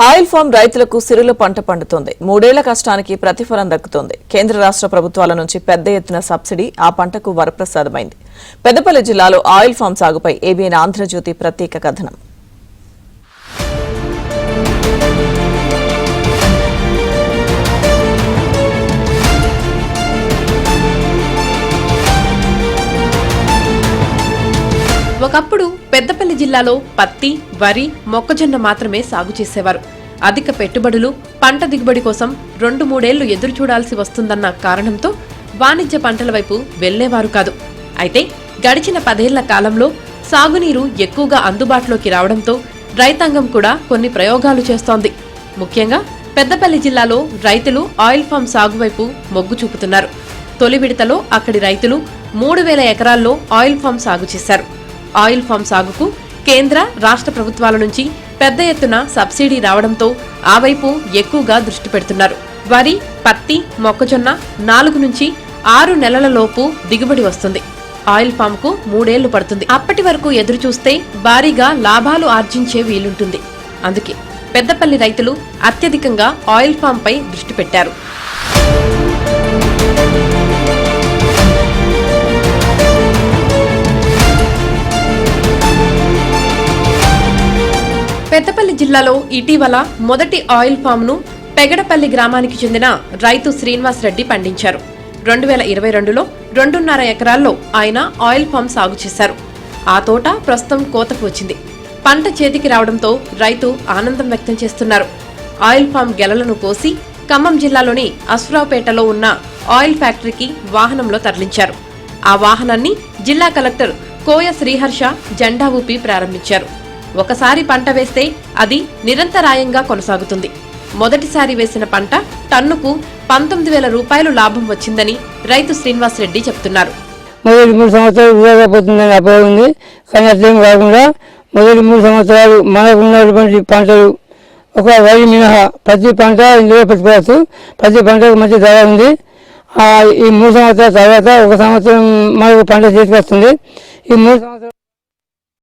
Oil form రైతులకు సిరుల పంట పండుతోంది. 3 ఏళ్ల కష్టానికి ప్రతిఫలం దక్కుతోంది. కేంద్ర రాష్ట్ర ప్రభుత్వాల నుంచి పెద్ద ఎత్తున సబ్సిడీ ఆ పంటకు వరప్రసాదమైంది. పెద్దపల్లి జిల్లాలో ఆయిల్ ఫామ్ సాగుపై ఏబీఎన్ ఆంధ్రజ్యోతి ప్రత్యేక కథనం. ఒకప్పుడు పెద్దపల్లి జిల్లాలో పత్తి, వరి, మొక్కజొన్న మాత్రమే సాగు చేసేవారు. అధిక పెట్టుబడులు, పంట దిగుబడి కోసం 2-3 ఏళ్లు ఎదురు చూడాల్సి వస్తుందన్న కారణంతో వాణిజ్య పంటల వైపు వెళ్లేవారు కాదు. అయితే గడిచిన 10 ఏళ్ల కాలంలో సాగునీరు ఎక్కువగా అందుబాటులోకి రావడంతో రైతాంగం కూడా కొన్ని ప్రయోగాలు చేస్తోంది. ముఖ్యంగా పెద్దపల్లి జిల్లాలో రైతులు ఆయిల్ ఫామ్ సాగు వైపు మొగ్గు చూపుతున్నారు. తొలి విడతలో అక్కడి రైతులు 3000 ఎకరాల్లో ఆయిల్ ఫామ్ సాగు చేశారు. ఆయిల్ ఫామ్ సాగుకు కేంద్ర, రాష్ట్ర ప్రభుత్వాల నుంచి పెద్ద ఎత్తున సబ్సిడీ రావడంతో ఆ వైపు ఎక్కువగా దృష్టి పెడుతున్నారు. వరి, పత్తి, మొక్కజొన్న 4 నుంచి 6 నెలల లోపు దిగుబడి వస్తుంది. ఆయిల్ ఫామ్ కు 3 ఏళ్లు పడుతుంది. అప్పటి వరకు ఎదురు చూస్తే భారీగా లాభాలు ఆర్జించే వీలుంటుంది. అందుకే పెద్దపల్లి రైతులు అత్యధికంగా ఆయిల్ ఫామ్ పై దృష్టి పెట్టారు. పెద్దపల్లి జిల్లాలో ఇటీవల మొదటి ఆయిల్ ఫామ్ ను పెగడపల్లి గ్రామానికి చెందిన రైతు శ్రీనివాస్ రెడ్డి పండించారు. 2022లో 2.5 ఎకరాల్లో ఆయన ఆయిల్ ఫామ్ సాగు చేశారు. ఆ తోట ప్రస్తుతం కోతకు వచ్చింది. పంట చేతికి రావడంతో రైతు ఆనందం వ్యక్తం చేస్తున్నారు. ఆయిల్ ఫామ్ గెలలను కోసి ఖమ్మం జిల్లాలోని అశ్వరావుపేటలో ఉన్న ఆయిల్ ఫ్యాక్టరీకి వాహనంలో తరలించారు. ఆ వాహనాన్ని జిల్లా కలెక్టర్ కోయ శ్రీహర్ష జెండా ఊపి ప్రారంభించారు. ఒకసారి పంట వేస్తే అది నిరంతరాయంగా కొనసాగుతుంది. మొదటిసారి వేసిన పంట టన్నుకు 19,000 రూపాయలు లాభం వచ్చిందని రైతు శ్రీనివాస్ రెడ్డి చెప్తున్నారు. మొదటి 3 సంవత్సరాలు వృధాగా పోతుందని అపోహ ఉంది. కానీ అట్లేం కాకుండా మొదటి 3 సంవత్సరాలు మనకు ఉన్నటువంటి పంటలు ఒక వరి మినహా ప్రతి పంట ఇందులో పెట్టుకోవచ్చు. ప్రతి పంటకు మంచి ధర ఉంది. ఈ 3 సంవత్సరాల తర్వాత 1 సంవత్సరం మనకు పంట చేతికి వస్తుంది. ఈ 3 సంవత్సరాలు